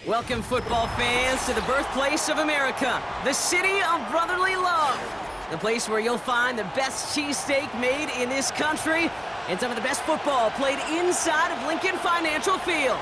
Welcome, football fans, to the birthplace of America, the city of brotherly love. The place where you'll find the best cheesesteak made in this country and some of the best football played inside of Lincoln Financial Field.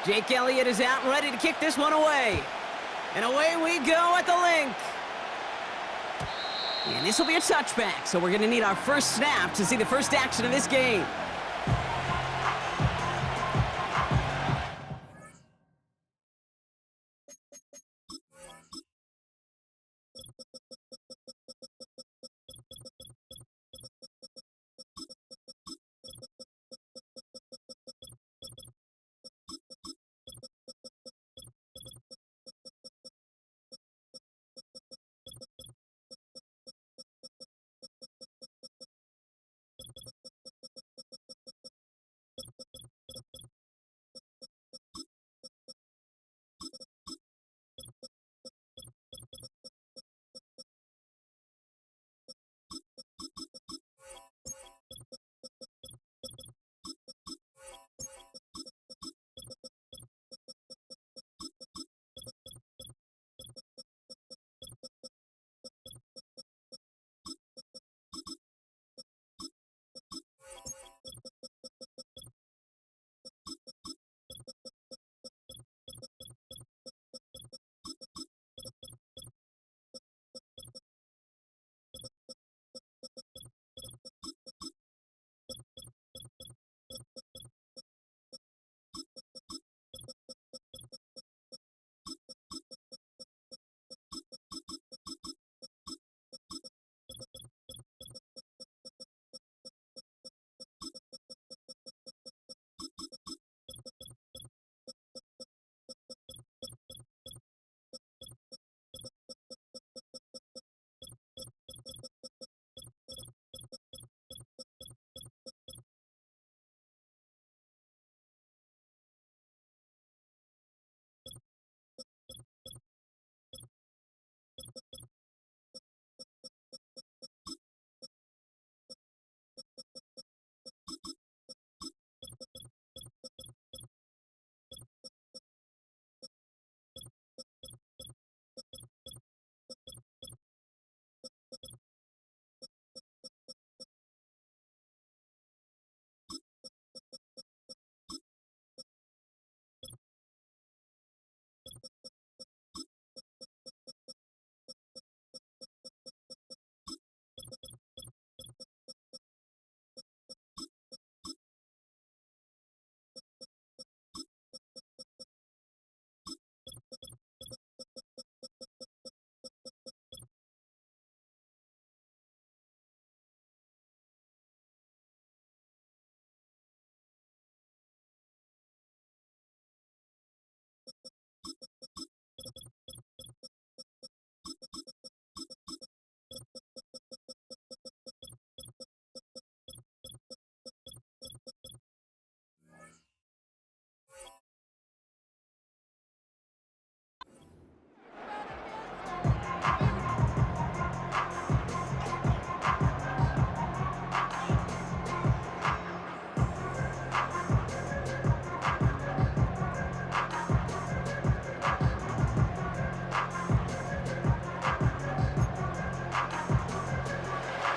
Jake Elliott is out and ready to kick this one away. And away we go at the link. And this will be a touchback, so we're going to need our first snap to see the first action of this game.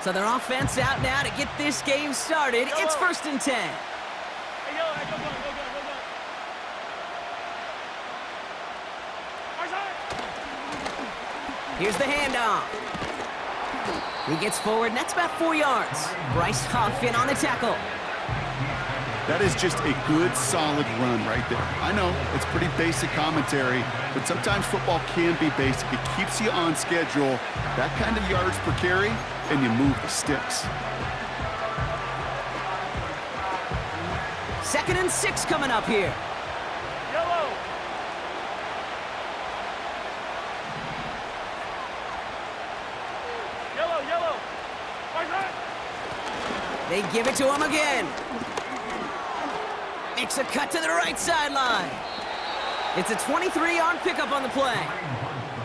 So their offense out now to get this game started. It's 1st and 10. Here's the handoff. He gets forward, and that's about 4 yards. Bryce Huff in on the tackle. That is just a good, solid run right there. I know, it's pretty basic commentary, but sometimes football can be basic. It keeps you on schedule, that kind of yards per carry, and you move the sticks. 2nd and 6 coming up here. Yellow. Yellow, yellow. Right side. They give it to him again. Makes a cut to the right sideline. It's a 23-yard pickup on the play.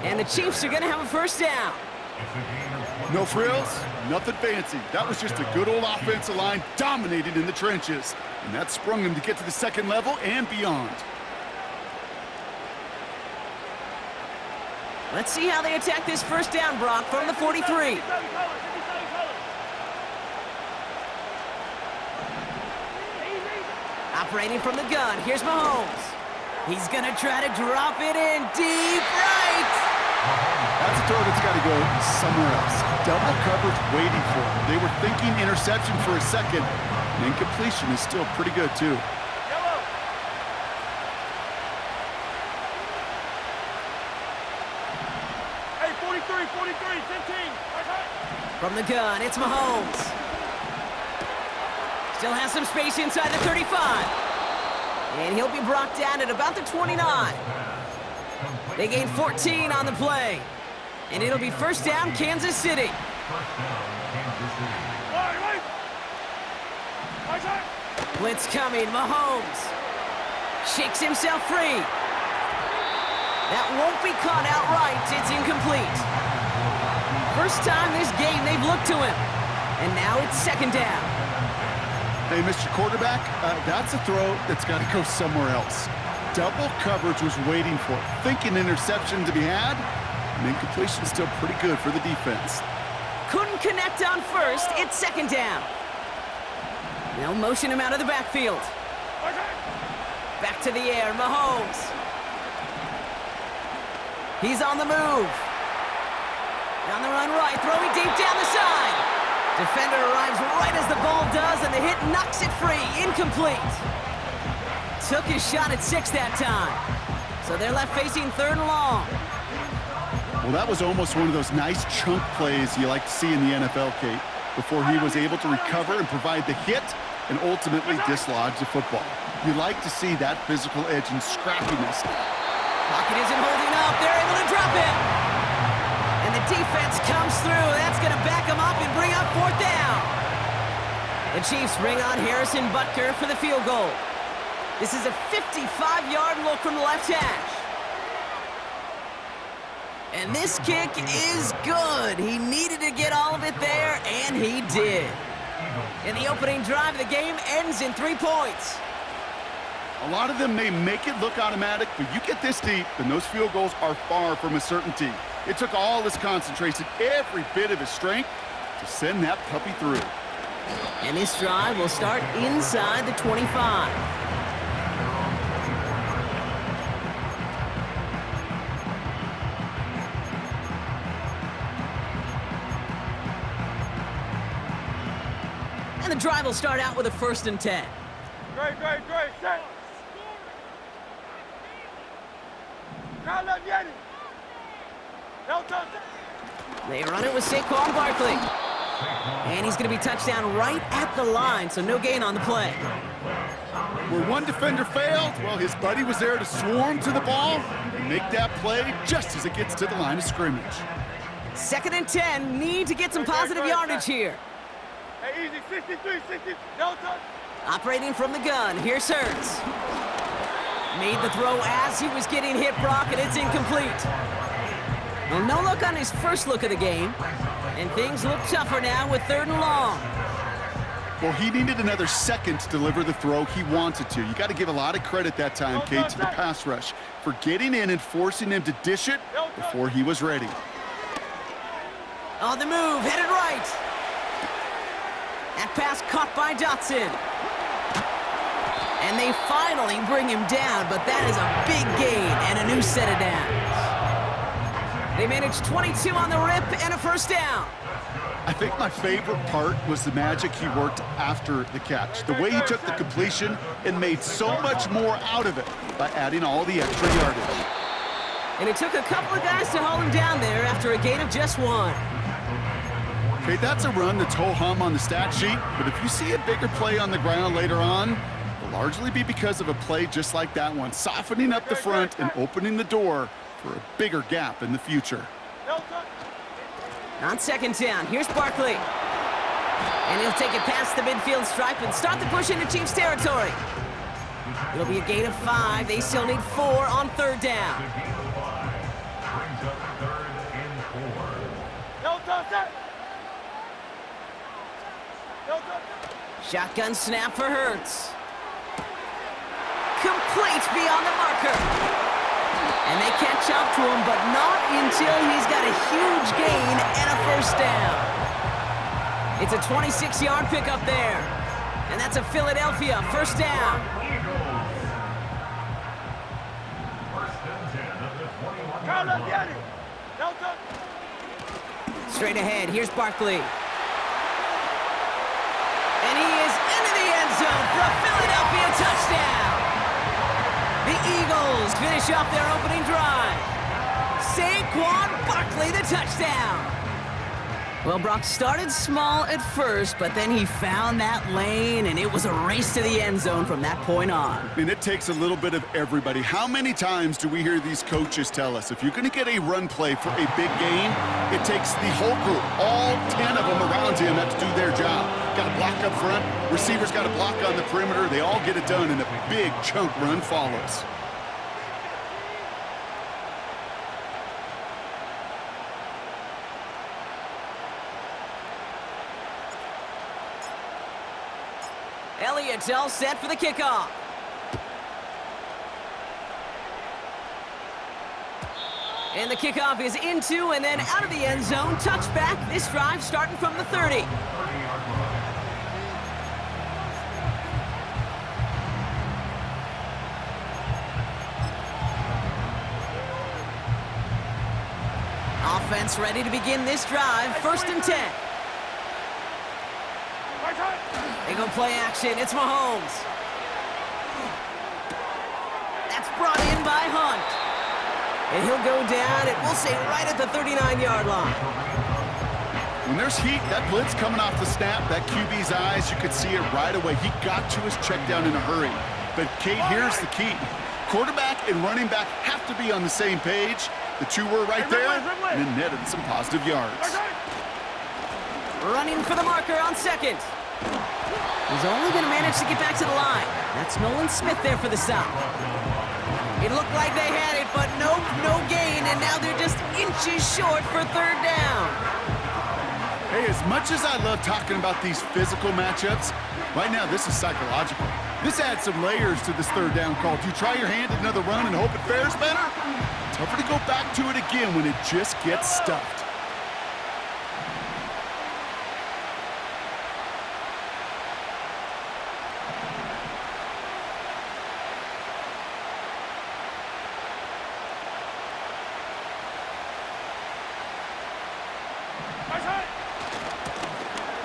And the Chiefs are going to have a first down. No frills, nothing fancy. That was just a good old offensive line dominated in the trenches. And that sprung him to get to the second level and beyond. Let's see how they attack this first down, Brock, from the 43. Operating from the gun, here's Mahomes. He's going to try to drop it in deep right. That's a throw that's got to go somewhere else. Double coverage waiting for him. They were thinking interception for a second. And incompletion is still pretty good, too. Yellow. Hey, 43, 15. Right side. From the gun, it's Mahomes. Still has some space inside the 35. And he'll be brought down at about the 29. They gain 14 on the play. And it'll be first down, Kansas City. Right side. Blitz coming, Mahomes. Shakes himself free. That won't be caught outright, it's incomplete. First time this game they've looked to him. And now it's second down. Hey, Mr. Quarterback, that's a throw that's got to go somewhere else. Double coverage was waiting for it. Thinking interception to be had, and incompletion still pretty good for the defense. Couldn't connect on first, it's second down. They'll motion him out of the backfield. Right side. Back to the air, Mahomes. He's on the move. On the run right, throwing deep down the side. Defender arrives right as the ball does, and the hit knocks it free. Incomplete. Took his shot at 6 that time. So they're left facing 3rd and long. Well, that was almost one of those nice chunk plays you like to see in the NFL, Kate, before he was able to recover and provide the hit and ultimately dislodge the football. You like to see that physical edge and scrappiness. Pocket isn't holding up. They're able to drop it. And the defense comes through. That's going to back them up and bring up 4th down. The Chiefs bring on Harrison Butker for the field goal. This is a 55-yard look from the left hash. And this kick is good. He needed to get all of it there, and he did. And the opening drive of the game ends in 3 points. A lot of them may make it look automatic, but you get this deep, and those field goals are far from a certainty. It took all his concentration, every bit of his strength, to send that puppy through. And this drive will start inside the 25. And the drive will start out with a 1st and 10. Great. Set. Now left Yeti. No touch. They run it with Saquon Barkley. And he's going to be touchdown right at the line, so no gain on the play. Where one defender failed, well, his buddy was there to swarm to the ball and make that play just as it gets to the line of scrimmage. 2nd and 10, need to get some positive yardage here. Hey, easy, 63, 60, no touch. Operating from the gun, here's Hurts. Made the throw as he was getting hit, Brock, and it's incomplete. Well, no look on his first look of the game, and things look tougher now with 3rd and long. Well, he needed another second to deliver the throw he wanted to. You got to give a lot of credit that time, Kate, to the pass rush for getting in and forcing him to dish it before he was ready. On the move, headed right. That pass caught by Dotson. And they finally bring him down, but that is a big gain and a new set of downs. They managed 22 on the rip and a first down. I think my favorite part was the magic he worked after the catch. The way he took the completion and made so much more out of it by adding all the extra yardage. And it took a couple of guys to hold him down there after a gain of just 1. Okay, that's a run that's ho-hum on the stat sheet, but if you see a bigger play on the ground later on, it'll largely be because of a play just like that one, softening up the front and opening the door for a bigger gap in the future. On second down, here's Barkley. And he'll take it past the midfield stripe and start the push into Chiefs territory. It'll be a gain of 5. They still need 4 on third down. Shotgun snap for Hurts. Complete beyond the marker. And they catch up to him, but not until he's got a huge gain and a first down. It's a 26-yard pickup there. And that's a Philadelphia first down. Straight ahead, here's Barkley. And he is into the end zone for a Philadelphia touchdown. The Eagles finish off their opening drive. Saquon Barkley, the touchdown. Well, Brock started small at first, but then he found that lane, and it was a race to the end zone from that point on. And it takes a little bit of everybody. How many times do we hear these coaches tell us, if you're going to get a run play for a big gain, it takes the whole group, all 10 of them around him have to do their job. Got to block up front, receivers got to block on the perimeter. They all get it done, and a big chunk run follows. Elliott's all set for the kickoff. And the kickoff is into and then out of the end zone. Touchback. This drive starting from the 30. Offense ready to begin this drive. First and 10. They go play action. It's Mahomes. That's brought in by Hunt. And he'll go down, and we'll say right at the 39-yard line. When there's heat, that blitz coming off the snap, that QB's eyes, you could see it right away. He got to his check down in a hurry. But, Kate, here's the key. Quarterback and running back have to be on the same page. The two were right there, and it netted some positive yards. Running for the marker on second. He's only going to manage to get back to the line. That's Nolan Smith there for the stop. It looked like they had it, but nope, no gain, and now they're just inches short for third down. Hey, as much as I love talking about these physical matchups, right now this is psychological. This adds some layers to this third down call. Do you try your hand at another run and hope it fares better? Tougher to go back to it again when it just gets stuffed.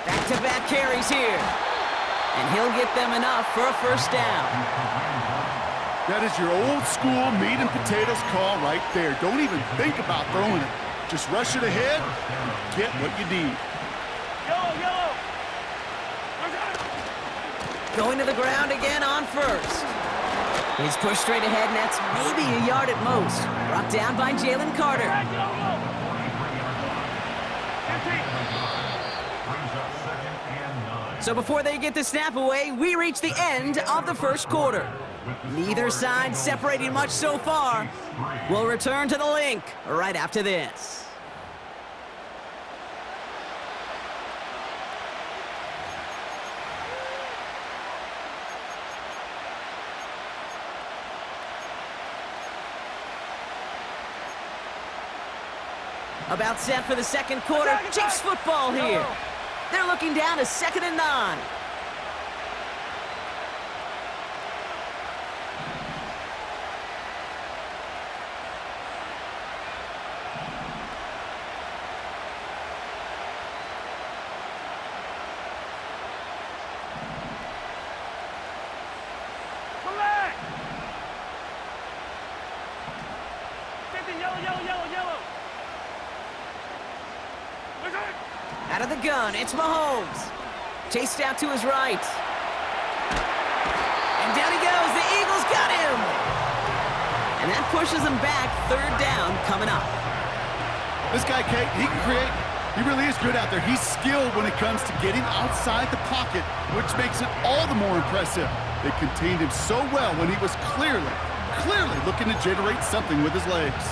Back-to-back carries here. And he'll get them enough for a first down. That is your old school meat and potatoes call right there. Don't even think about throwing it. Just rush it ahead and get what you need. Yellow. Going to the ground again on first. He's pushed straight ahead, and that's maybe a yard at most. Brought down by Jalen Carter. So before they get the snap away, we reach the end of the first quarter. Neither side separating much so far. We'll return to the link right after this. About set for the second quarter. Chiefs football here. They're looking down to 2nd and 9. of the gun. It's Mahomes. Chased out to his right. And down he goes. The Eagles got him. And that pushes them back. Third down coming up. This guy, Kate, he can create. He really is good out there. He's skilled when it comes to getting outside the pocket, which makes it all the more impressive. They contained him so well when he was clearly looking to generate something with his legs.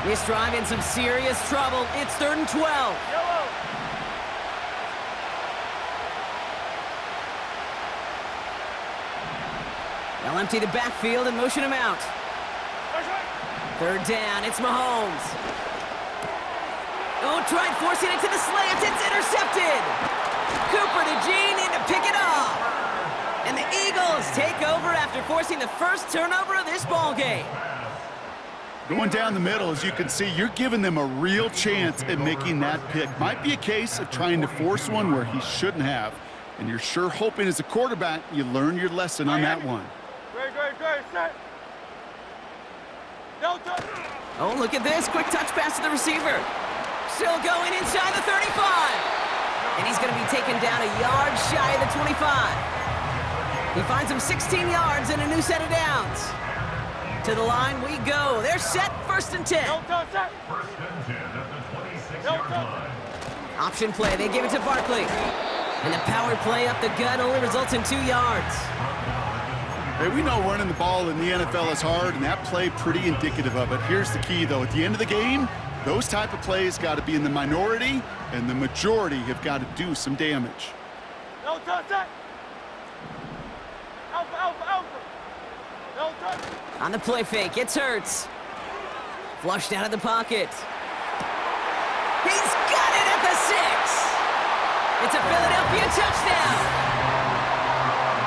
This drive in some serious trouble. It's 3rd and 12. Yellow. They'll empty the backfield and motion him out. That's right. 3rd down, it's Mahomes. Oh, tried forcing it to the slant. It's intercepted. Cooper to Gene in to pick it off. And the Eagles take over after forcing the first turnover of this ball game. Going down the middle, as you can see, you're giving them a real chance at making that pick. Might be a case of trying to force one where he shouldn't have. And you're sure hoping as a quarterback you learn your lesson on that one. Great, set. No touch. Oh, look at this. Quick touch pass to the receiver. Still going inside the 35. And he's going to be taken down a yard shy of the 25. He finds him 16 yards and a new set of downs. To the line we go. They're set. 1st and 10. No touch, set. First and 10 at the 26 No yard touch. line. Option play. They give it to Barkley. And the power play up the gut only results in 2 yards. Hey, we know running the ball in the NFL is hard, and that play pretty indicative of it. Here's the key, though. At the end of the game, those type of plays got to be in the minority, and the majority have got to do some damage. No touch, set. Alpha. No touch. On the play fake, it's Hurts. Flushed out of the pocket. He's got it at the 6. It's a Philadelphia touchdown.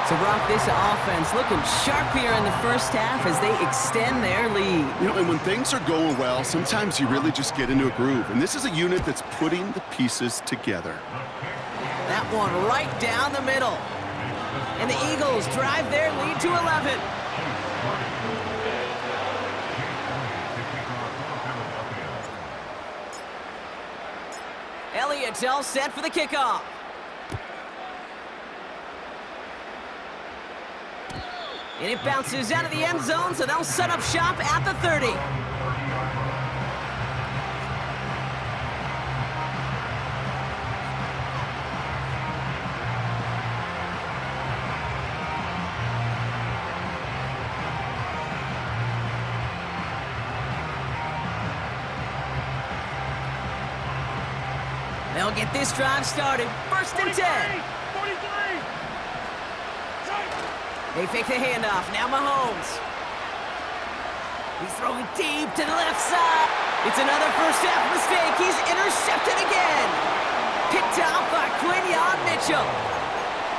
So, Brock, this offense looking sharp here in the first half as they extend their lead. You know, and when things are going well, sometimes you really just get into a groove. And this is a unit that's putting the pieces together. That one right down the middle. And the Eagles drive their lead to 11. Elliott's all set for the kickoff. And it bounces out of the end zone, so they'll set up shop at the 30. They'll get this drive started. 1st and 10. 43. They fake the handoff. Now Mahomes. He's throwing deep to the left side. It's another first half mistake. He's intercepted again. Picked off by Quinyon Mitchell.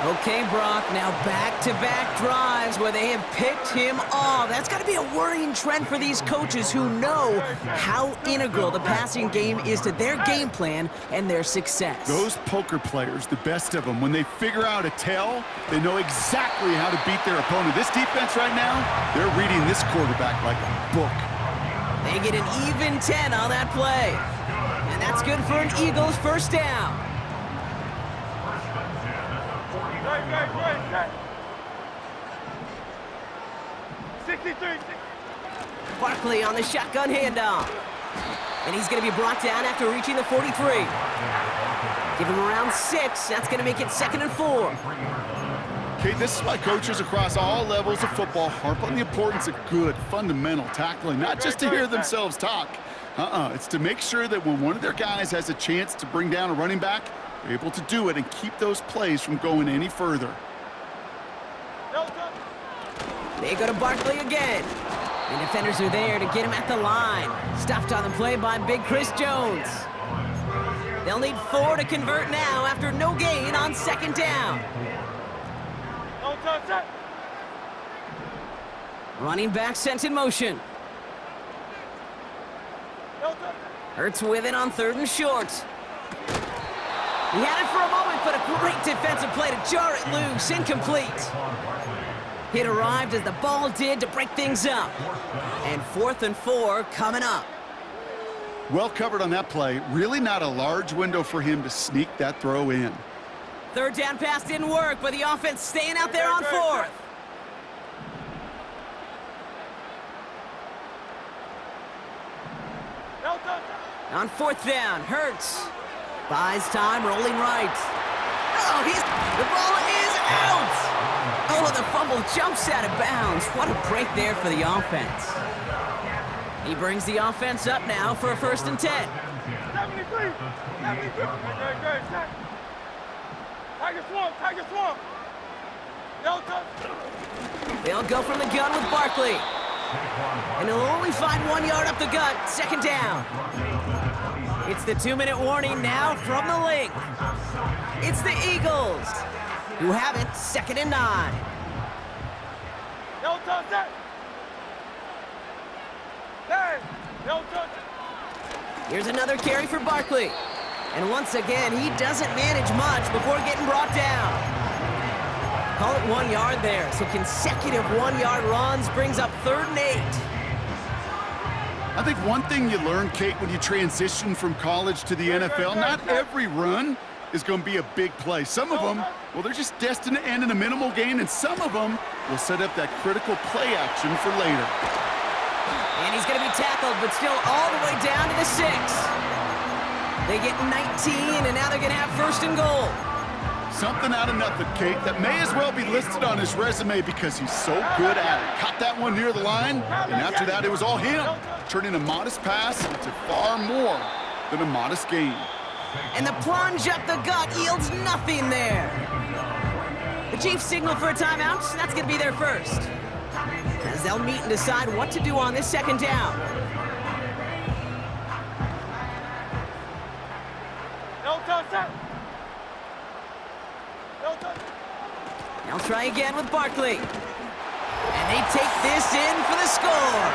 Okay, Brock, now back-to-back drives where they have picked him off. That's got to be a worrying trend for these coaches who know how integral the passing game is to their game plan and their success. Those poker players, the best of them, when they figure out a tell, they know exactly how to beat their opponent. This defense right now, they're reading this quarterback like a book. They get an even 10 on that play. And that's good for an Eagles first down. Great, set. 63. Barkley on the shotgun handoff. And he's going to be brought down after reaching the 43. Give him around 6. That's going to make it 2nd and 4. Okay, this is why coaches across all levels of football harp on the importance of good, fundamental tackling, not just to hear themselves talk. It's to make sure that when one of their guys has a chance to bring down a running back, they're able to do it and keep those plays from going any further. No touch. They go to Barkley again. And defenders are there to get him at the line. Stopped on the play by Big Chris Jones. They'll need 4 to convert now after no gain on 2nd down. No touch, set. Running back sent in motion. No touch. Hurts with it on 3rd and short. He had it for a moment, but a great defensive play to jar it loose. Incomplete. It arrived as the ball did to break things up. And 4th and 4 coming up. Well covered on that play. Really not a large window for him to sneak that throw in. Third down pass didn't work, but the offense staying out there on fourth. No touch. On fourth down, Hurts buys time, rolling right. Oh, the ball is out! Oh, the fumble jumps out of bounds. What a break there for the offense. He brings the offense up now for a 1st and 10. 73. 73. Good. Tiger swamp. No touch. They'll go from the gun with Barkley. And he'll only find 1 yard up the gut, 2nd down. It's the 2-minute warning now from the link. It's the Eagles, who have it, 2nd and 9. No touch. Hey, no touch. Here's another carry for Barkley. And once again, he doesn't manage much before getting brought down. Call it 1 yard there, so consecutive 1-yard runs brings up 3rd and 8. I think one thing you learn, Kate, when you transition from college to the NFL, not every run is going to be a big play. Some of them, well, they're just destined to end in a minimal gain, and some of them will set up that critical play action for later. And he's going to be tackled, but still all the way down to the 6. They get 19, and now they're going to have 1st and goal. Something out of nothing, Kate, that may as well be listed on his resume because he's so good at it. Caught that one near the line, and after that, it was all him, turning a modest pass into far more than a modest gain. And the plunge up the gut yields nothing there. The Chiefs signal for a timeout. That's going to be their first, as they'll meet and decide what to do on this 2nd down. No touch. No touch. They'll try again with Barkley. And they take this in for the score.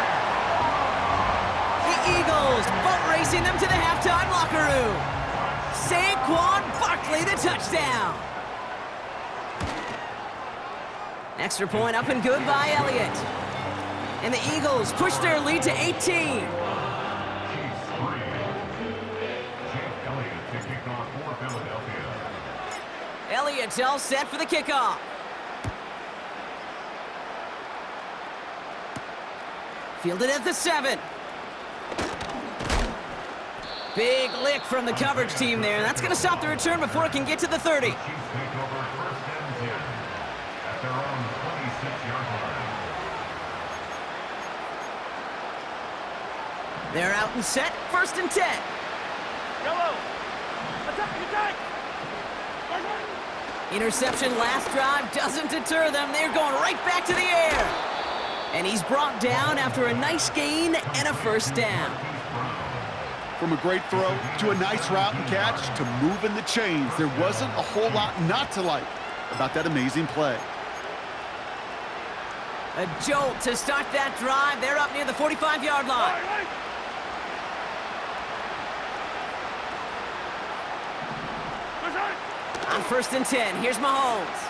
The Eagles boat racing them to the halftime locker room. Saquon Barkley, the touchdown. Extra point up and good by Elliott. And the Eagles push their lead to 18. Elliott's all set for the kickoff. Fielded at the 7. Big lick from the coverage team there. That's going to stop the return before it can get to the 30. They're out and set, 1st and 10. Yellow. Attack. Interception last drive doesn't deter them. They're going right back to the air. And he's brought down after a nice gain and a 1st down. From a great throw to a nice route and catch to moving the chains, there wasn't a whole lot not to like about that amazing play. A jolt to start that drive. They're up near the 45-yard line. On 1st and 10, here's Mahomes.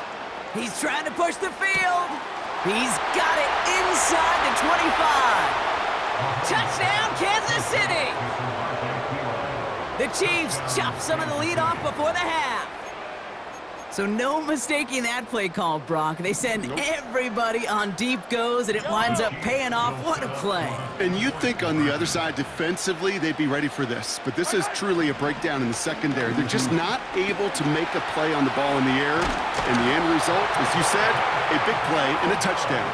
He's trying to push the field. He's got it inside the 25. Touchdown, Kansas City. The Chiefs chop some of the lead off before the half. So no mistaking that play call, Brock. They send everybody on deep goes, and it winds up paying off. What a play. And you'd think on the other side, defensively, they'd be ready for this. But this is truly a breakdown in the secondary. They're just not able to make a play on the ball in the air. And the end result, as you said, a big play and a touchdown.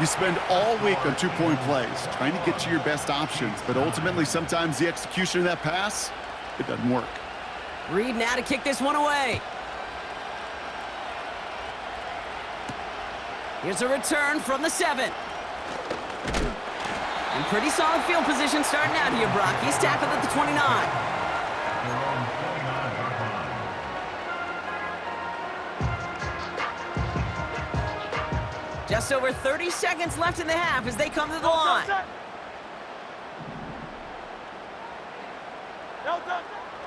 You spend all week on 2-point plays, trying to get to your best options. But ultimately, sometimes the execution of that pass, it doesn't work. Reed now to kick this one away. Here's a return from the 7. And pretty solid field position starting out here, Brock. He's tackled at the 29. Just over 30 seconds left in the half as they come to the line.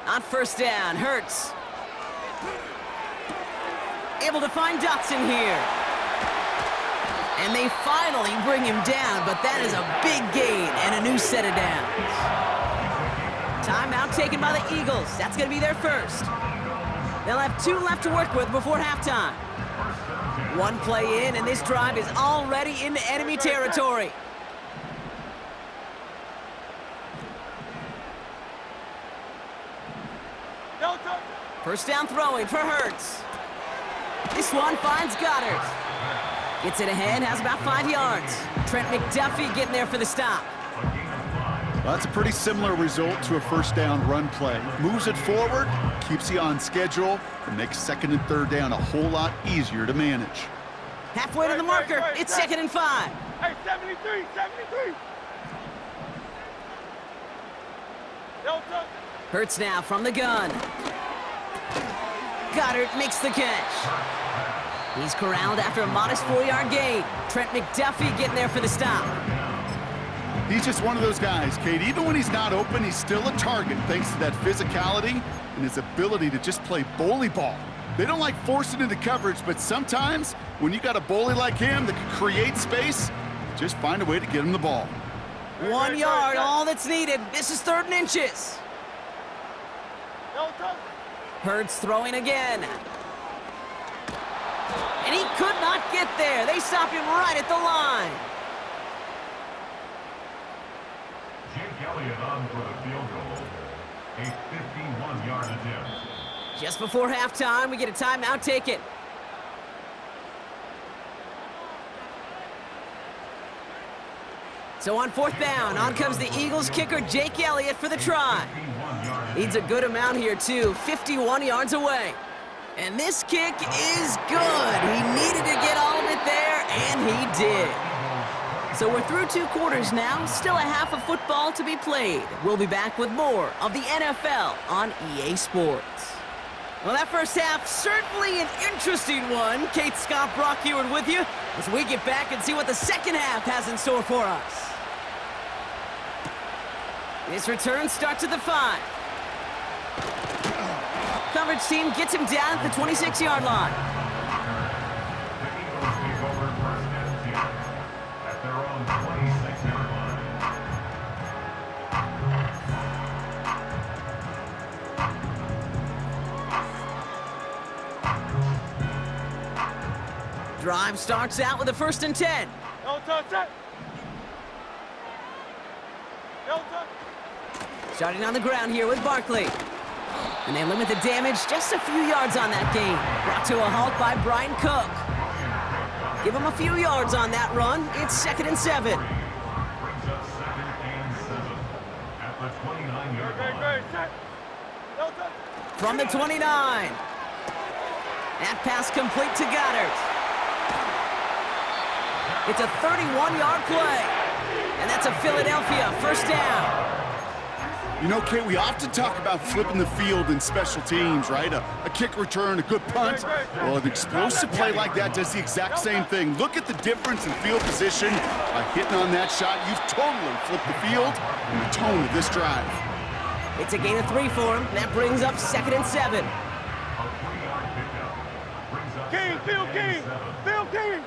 On 1st down, Hurts. Able to find Dotson here. And they finally bring him down, but that is a big gain and a new set of downs. taken by the Eagles. That's going to be their first. They'll have 2 left to work with before halftime. 1 play in, and this drive is already into enemy territory. No touch. First down throwing for Hurts. This one finds Goddard. Gets it ahead, has about 5 yards. Trent McDuffie getting there for the stop. Well, that's a pretty similar result to a first down run play. Moves it forward, keeps you on schedule, and makes 2nd and 3rd down a whole lot easier to manage. Halfway to the marker, it's 2nd and 5. Hey, 73, 73. No touch. Hurts now from the gun. Goddard makes the catch. He's corralled after a modest 4-yard gain. Trent McDuffie getting there for the stop. He's just one of those guys, Kate. Even when he's not open, he's still a target thanks to that physicality and his ability to just play bully ball. They don't like forcing into coverage, but sometimes when you got a bully like him that can create space, just find a way to get him the ball. 1 yard, all that's needed. This is 3rd and inches. No touch. Hurts throwing again. And he could not get there. They stop him right at the line. Jake Elliott on for the field goal. A 51-yard attempt. Just before halftime, we get a timeout taken. So on 4th down, on comes the Eagles kicker, Jake Elliott, for the try. Needs a good amount here, too, 51 yards away. And this kick is good. He needed to get all of it there, and he did. So we're through 2 quarters now, still a half of football to be played. We'll be back with more of the NFL on EA Sports. Well, that first half, certainly an interesting one. Kate, Scott, Brock here with you as we get back and see what the second half has in store for us. This return starts at the 5. Coverage team gets him down at the 26-yard line. The Eagles take over 1st and 10 at their own 26-yard line. Drive starts out with a 1st and 10. No touch. No touch. Starting on the ground here with Barkley. And they limit the damage, just a few yards on that gain. Brought to a halt by Brian Cook. Give him a few yards on that run. It's 2nd and 7. Brings up 2nd and 7 at the 29-yard line. Great. Set. No touch. From the 29. That pass complete to Goddard. It's a 31-yard play. And that's a Philadelphia 1st down. You know, Kate, we often talk about flipping the field in special teams, right? A kick return, a good punt. Well, an explosive play like that does the exact same thing. Look at the difference in field position. By hitting on that shot, you've totally flipped the field and the tone of this drive. It's a gain of 3 for him. That brings up 2nd and 7. A 3-yard pickup brings up King, 2nd Phil and King. 7. Phil King.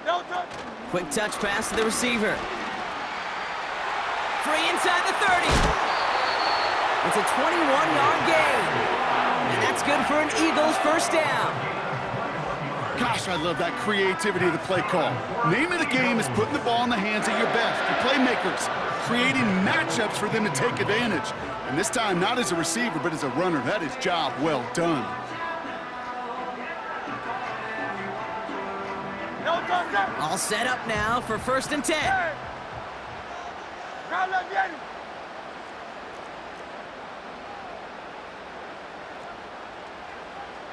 No touch. Quick touch pass to the receiver. Free inside the 30. It's a 21-yard gain. And that's good for an Eagles 1st down. Gosh, I love that creativity of the play call. Name of the game is putting the ball in the hands of your best, your playmakers, creating matchups for them to take advantage. And this time, not as a receiver, but as a runner. That is job well done. No touch. All set up now for 1st and 10. Hey. Round up, Yanni.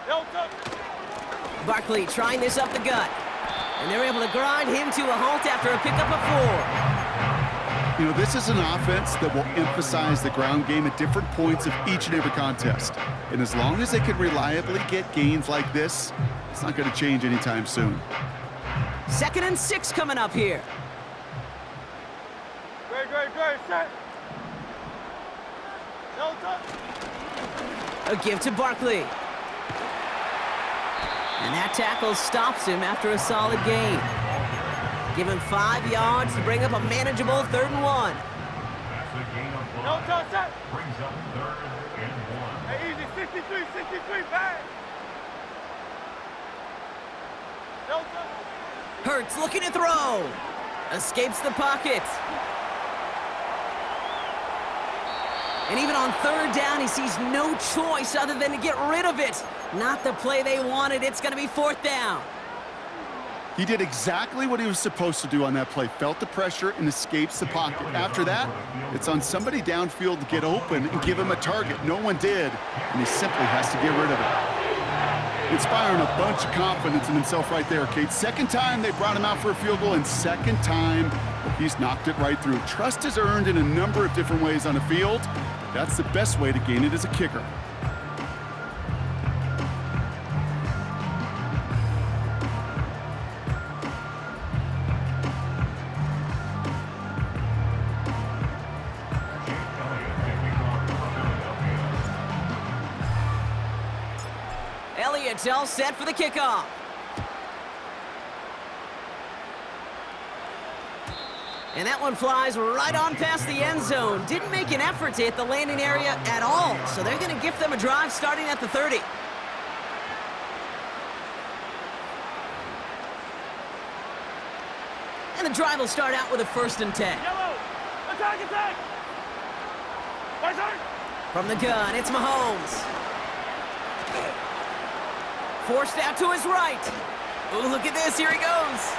No touch. Barkley trying this up the gut. And they're able to grind him to a halt after a pickup of 4. You know, this is an offense that will emphasize the ground game at different points of each and every contest. And as long as they can reliably get gains like this, it's not going to change anytime soon. 2nd and 6 coming up here. Great. Set. No touch. A give to Barkley. And that tackle stops him after a solid gain. Give him 5 yards to bring up a manageable 3rd and 1. That's a gain of No 5. touch that. Brings up 3rd and 1. Hey, easy. 63, 63, bang. No touch. Hurts looking to throw. Escapes the pocket. And even on 3rd down, he sees no choice other than to get rid of it. Not the play they wanted. It's going to be 4th down. He did exactly what he was supposed to do on that play. Felt the pressure and escapes the pocket. After that, it's on somebody downfield to get open and give him a target. No one did, and he simply has to get rid of it. Inspiring a bunch of confidence in himself right there, Kate. 2nd time they brought him out for a field goal, and 2nd time he's knocked it right through. Trust is earned in a number of different ways on the field. That's the best way to gain it as a kicker. Elliott's all set for the kickoff. And that one flies right on past the end zone. Didn't make an effort to hit the landing area at all, so they're going to gift them a drive starting at the 30. And the drive will start out with a 1st and 10. Yellow. Attack, attack. Right side. From the gun, it's Mahomes. Forced out to his right. Oh, look at this, here he goes.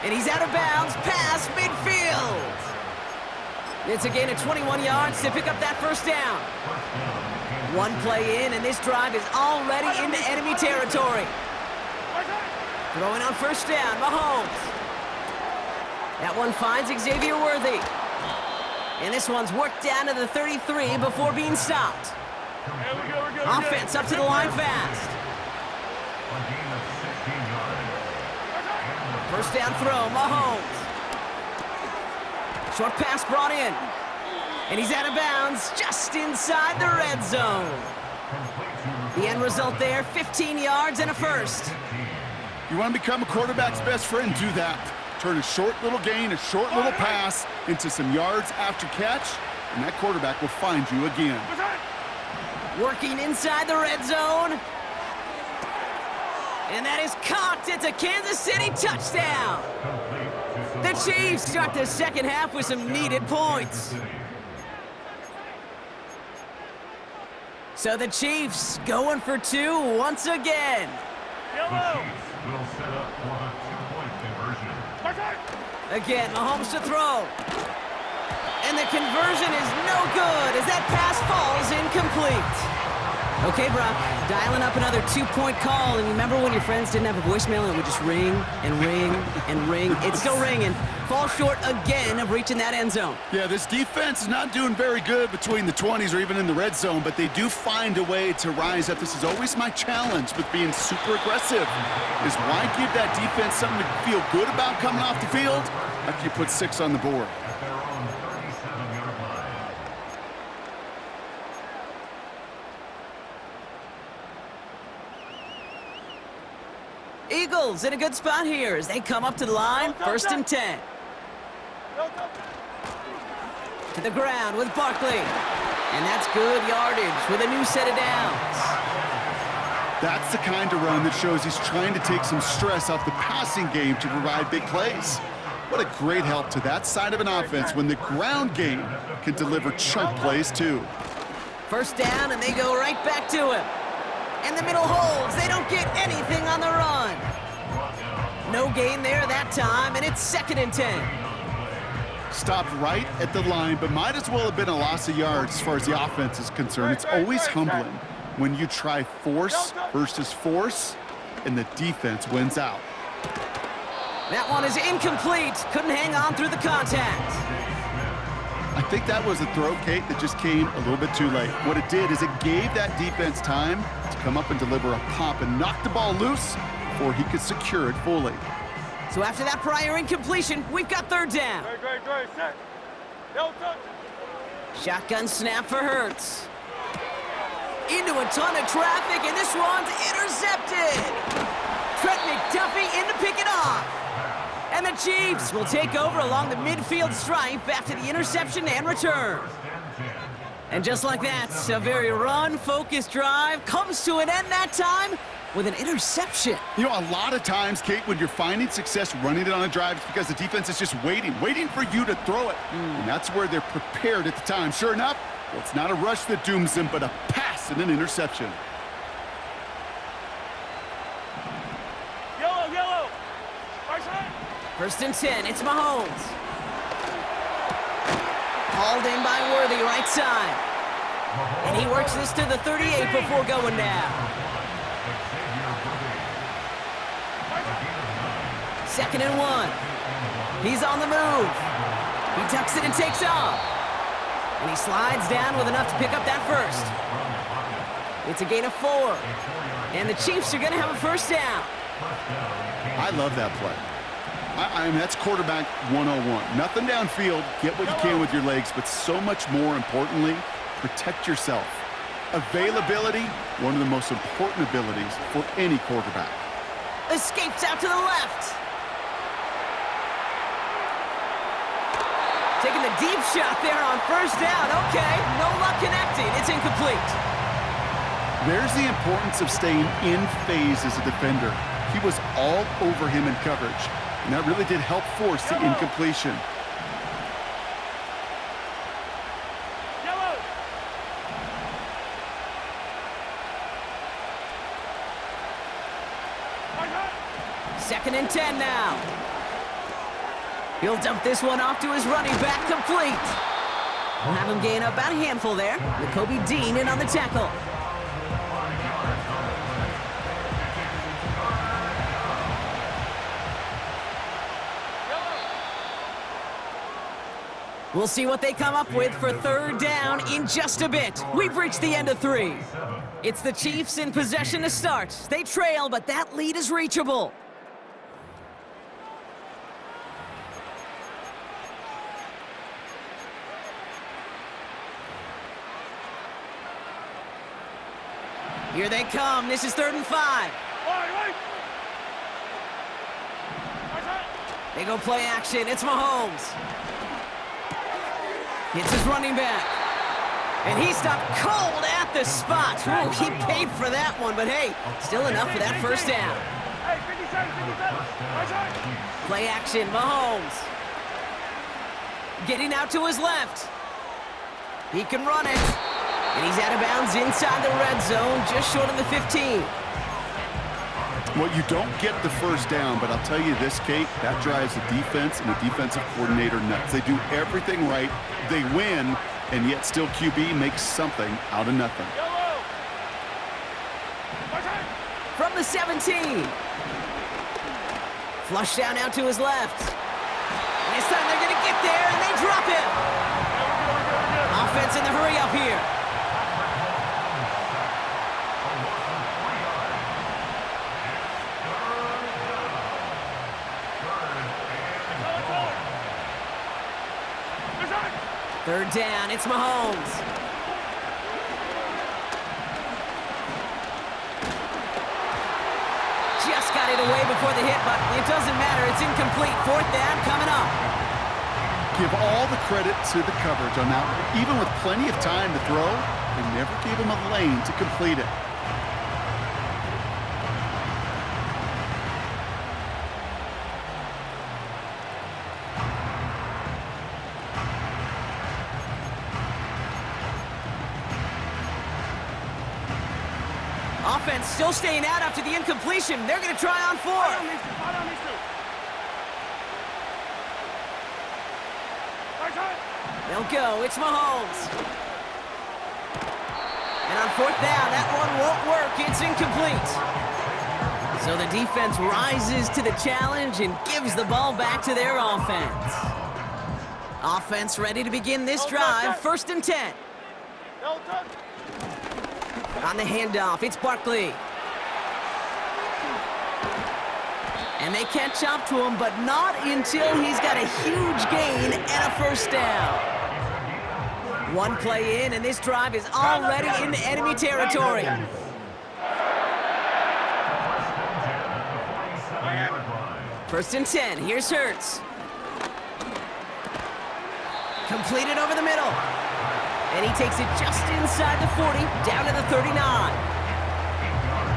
And he's out of bounds past midfield. It's a gain of 21 yards to pick up that 1st down. 1 play in, and this drive is already into enemy territory. Right side. Throwing on 1st down, Mahomes. That one finds Xavier Worthy. And this one's worked down to the 33 before being stopped. Here we go, we're good. Offense up to the line fast. A gain of 16 yards. 1st down throw, Mahomes. Short pass brought in. And he's out of bounds just inside the red zone. The end result there, 15 yards and a 1st. You want to become a quarterback's best friend, do that. Turn a short little gain, a short little pass into some yards after catch, and that quarterback will find you again. Working inside the red zone. And that is caught. It's a Kansas City touchdown. The Chiefs start the 2nd half with some needed points. So the Chiefs going for 2 once again. The Chiefs will set up for the 2-point conversion. Right side. Again, Mahomes to throw. And the conversion is no good as that pass falls incomplete. Okay, Brock, dialing up another 2-point call. And remember when your friends didn't have a voicemail and it would just ring and ring and ring? It's still ringing. Fall short again of reaching that end zone. Yeah, this defense is not doing very good between the 20s or even in the red zone, but they do find a way to rise up. This is always my challenge with being super aggressive, is why give that defense something to feel good about coming off the field after you put 6 on the board? At their own 37-yard line. Eagles in a good spot here as they come up to the line, 1st and 10. No touch. To the ground with Barkley. And that's good yardage with a new set of downs. That's the kind of run that shows he's trying to take some stress off the passing game to provide big plays. What a great help to that side of an offense when the ground game can deliver chunk plays too. 1st down, and they go right back to him. And the middle holds. They don't get anything on the run. No gain there that time, and it's 2nd and 10. Stopped right at the line, but might as well have been a loss of yards as far as the offense is concerned. It's always humbling when you try force versus force, and the defense wins out. That one is incomplete. Couldn't hang on through the contact. I think that was a throw, Kate, that just came a little bit too late. What it did is it gave that defense time to come up and deliver a pop and knock the ball loose before he could secure it fully. So after that prior incompletion, we've got 3rd down. Great, set. No touch. Shotgun snap for Hurts. Into a ton of traffic, and this one's intercepted. Trent McDuffie in to pick it off. And the Chiefs will take over along the midfield stripe after the interception and return. And just like that, a very run-focused drive comes to an end that time with an interception. You know, a lot of times, Kate, when you're finding success running it on a drive, it's because the defense is just waiting for you to throw it. And that's where they're prepared at the time. Sure enough, well, it's not a rush that dooms them, but a pass and an interception. Yellow. Right side. First and 10, it's Mahomes. Hauled in by Worthy, right side. And he works this to the 38 before going down. Second and 1. He's on the move. He tucks it and takes off. And he slides down with enough to pick up that first. It's a gain of 4. And the Chiefs are going to have a first down. I love that play. I mean, that's quarterback 101. Nothing downfield, get what you can with your legs, but so much more importantly, protect yourself. Availability, one of the most important abilities for any quarterback. Escapes out to the left. Taking the deep shot there on first down. Okay, no luck connecting. It's incomplete. There's the importance of staying in phase as a defender. He was all over him in coverage, and that really did help force the incompletion. Yellow. Right side. Second and 10 now. He'll dump this one off to his running back, complete. We'll have him gain about a handful there, with Kobe Dean in on the tackle. We'll see what they come up with for third down in just a bit. We've reached the end of 3. It's the Chiefs in possession to start. They trail, but that lead is reachable. Here they come. This is 3rd and 5. Right. Right side. They go play action. It's Mahomes. It's his running back. And he stopped cold at the spot. Ooh, he paid for that one, but hey, still enough for that first down. Hey, 57. Right side. Play action, Mahomes. Getting out to his left. He can run it. And he's out of bounds inside the red zone, just short of the 15. Well, you don't get the first down, but I'll tell you this, Kate, that drives the defense and the defensive coordinator nuts. They do everything right, they win, and yet still QB makes something out of nothing. Yellow. Right side. From the 17. Flush down out to his left. And this time they're going to get there, and they drop him. Offense in the hurry up here. Third down, it's Mahomes. Just got it away before the hit, but it doesn't matter. It's incomplete. 4th down coming up. Give all the credit to the coverage on that one. Even with plenty of time to throw, they never gave him a lane to complete it. Offense still staying out after the incompletion. They're going to try on 4. Right on these two. Right side. They'll go. It's Mahomes. And on 4th down, that one won't work. It's incomplete. So the defense rises to the challenge and gives the ball back to their offense. Offense ready to begin this drive. 1st and 10. No touch. On the handoff, it's Barkley. And they catch up to him, but not until he's got a huge gain and a first down. One play in, and this drive is already into enemy territory. First and 10. Here's Hurts. Completed over the middle. And he takes it just inside the 40, down to the 39.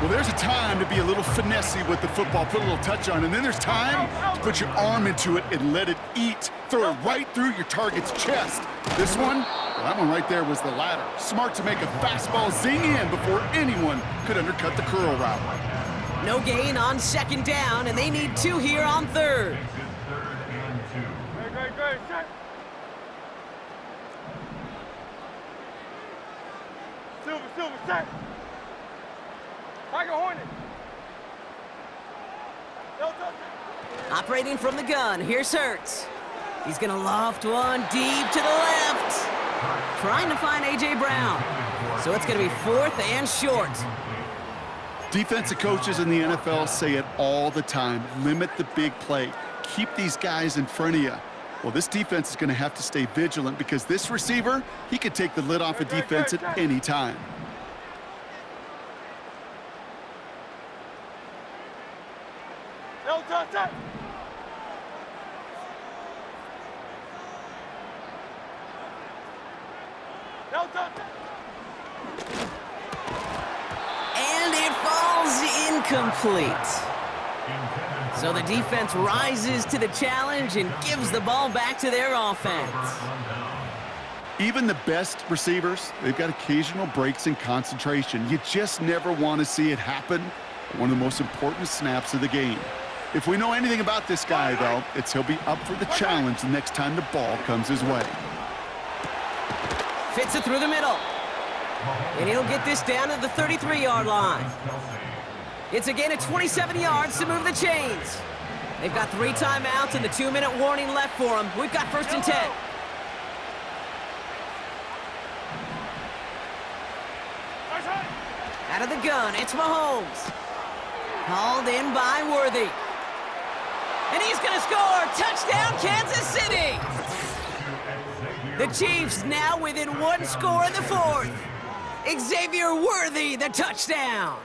Well, there's a time to be a little finessey with the football, put a little touch on, and then there's time to put your arm into it and let it eat. Throw it right through your target's chest. This one, well, that one right there was the latter. Smart to make a fastball zing in before anyone could undercut the curl route. No gain on second down, and they need 2 here on third. Great. Set. Silver, set. Tiger Hornet. No touch. Operating from the gun, here's Hurts. He's gonna loft one deep to the left. Trying to find A.J. Brown. So it's gonna be 4th and short. Defensive coaches in the NFL say it all the time. Limit the big play. Keep these guys in front of you. Well, this defense is going to have to stay vigilant because this receiver, he could take the lid off a defense at any time. No touch. No touch. And it falls incomplete. So the defense rises to the challenge and gives the ball back to their offense. Even the best receivers, they've got occasional breaks in concentration. You just never want to see it happen at one of the most important snaps of the game. If we know anything about this guy, though, it's he'll be up for the challenge the next time the ball comes his way. Fits it through the middle. And he'll get this down to the 33-yard line. It's a gain of 27 yards to move the chains. They've got 3 timeouts and the 2-minute warning left for them. We've got 1st and 10. Out of the gun, it's Mahomes. Called in by Worthy. And he's going to score! Touchdown, Kansas City! The Chiefs now within 1 score in the 4th. Xavier Worthy, the touchdown.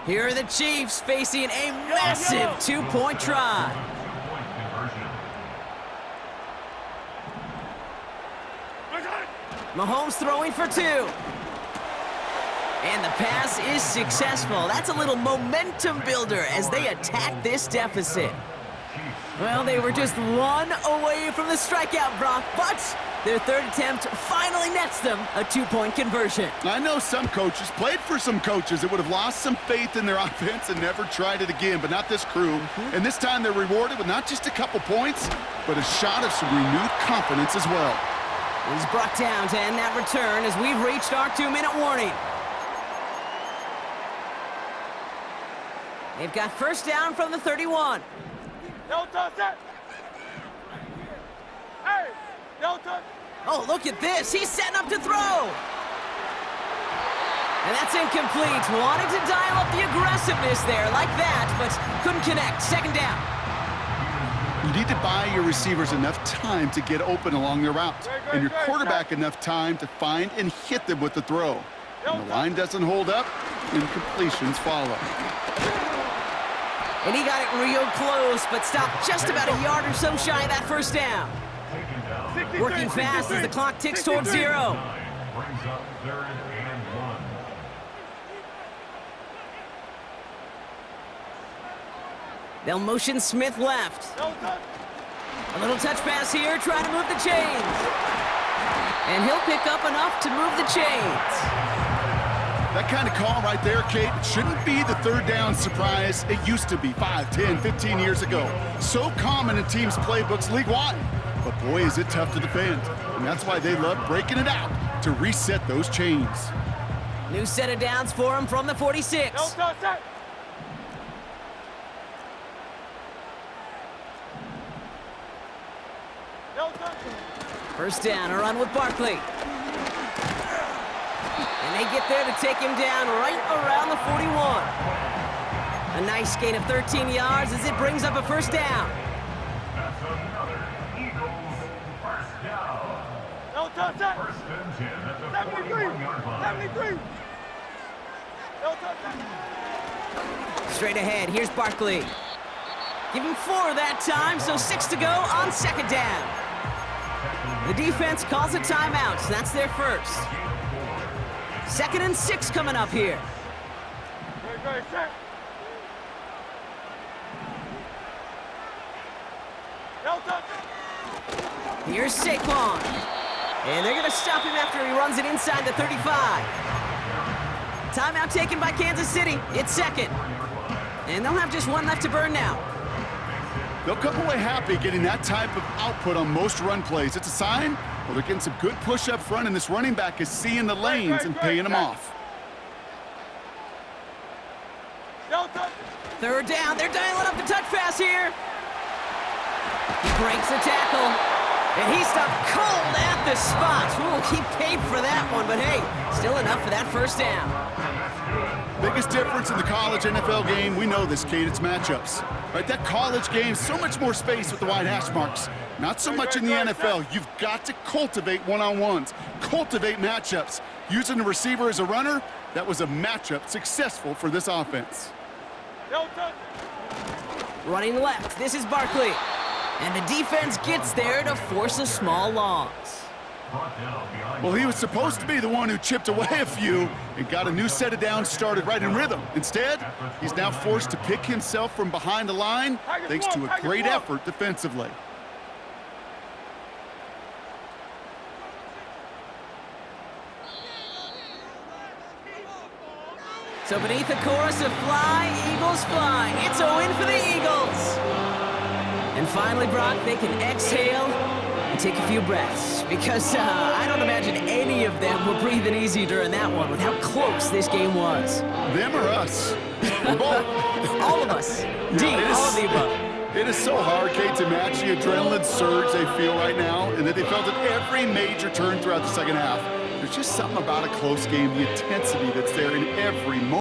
Here are the Chiefs facing a massive 2-point try. Mahomes throwing for 2. And the pass is successful. That's a little momentum builder as they attack this deficit. Well, they were just 1 away from the strikeout, Brock, but their 3rd attempt finally nets them a 2-point conversion. I know some coaches, played for some coaches that would have lost some faith in their offense and never tried it again, but not this crew. And this time they're rewarded with not just a couple points, but a shot of some renewed confidence as well. He's brought down to end that return as we've reached our 2-minute warning. They've got 1st down from the 31. No touch. Hey, no touch. Oh, look at this. He's setting up to throw. And that's incomplete. Wanted to dial up the aggressiveness there like that, but couldn't connect. 2nd down. You need to buy your receivers enough time to get open along their route, and your quarterback enough time to find and hit them with the throw. When the line doesn't hold up, incompletions follow. And he got it real close, but stopped just about a yard or so shy of that 1st down. Working fast as the clock ticks towards 0. Brings up 3rd and 1. They'll motion Smith left. No touch. A little touch pass here, trying to move the chains. And he'll pick up enough to move the chains. That kind of call right there, Kate, shouldn't be the 3rd down surprise it used to be 5, 10, 15 years ago. So common in teams' playbooks league-wide. But boy, is it tough to defend. And that's why they love breaking it out to reset those chains. New set of downs for him from the 46. No touch. No touch. 1st down, a run with Barkley. And they get there to take him down right around the 41. A nice gain of 13 yards as it brings up a 1st down. That's another Eagles 1st down. No touch. 1st and 10 at the 41-yard line. 73. No touch. Straight ahead, here's Barkley. Give him 4 that time, so 6 to go on second down. The defense calls a timeout, so that's their first. 2nd and 6 coming up here. Ready, set. No touching. Here's Saquon. And they're going to stop him after he runs it inside the 35. Timeout taken by Kansas City. It's 2nd. And they'll have just 1 left to burn now. They'll come away happy getting that type of output on most run plays. It's a sign, well, they're getting some good push up front, and this running back is seeing the lanes and paying them off. No touching. 3rd down. They're dialing up the touch pass here. He breaks the tackle. And he stopped cold at the spot. Ooh, he paid for that one, but hey, still enough for that 1st down. Biggest difference in the college NFL game, we know this, Kate, it's matchups. Right, that college game, so much more space with the wide hash marks. Not so much in the NFL. You've got to cultivate one-on-ones, cultivate matchups. Using the receiver as a runner, that was a matchup successful for this offense. No touching. Running left, this is Barkley. And the defense gets there to force a small loss. Well, he was supposed to be the one who chipped away a few and got a new set of downs started right in rhythm. Instead, he's now forced to pick himself from behind the line thanks to a great effort defensively. So beneath the chorus of Fly, Eagles Fly, it's a win for the Eagles. And finally, Brock, they can exhale and take a few breaths. Because I don't imagine any of them were breathing easy during that one with how close this game was. Them or us? We're both. All of us. D, all of the above. It is so hard, Kate, to match the adrenaline surge they feel right now and that they felt at every major turn throughout the second half. There's just something about a close game, the intensity that's there in every moment.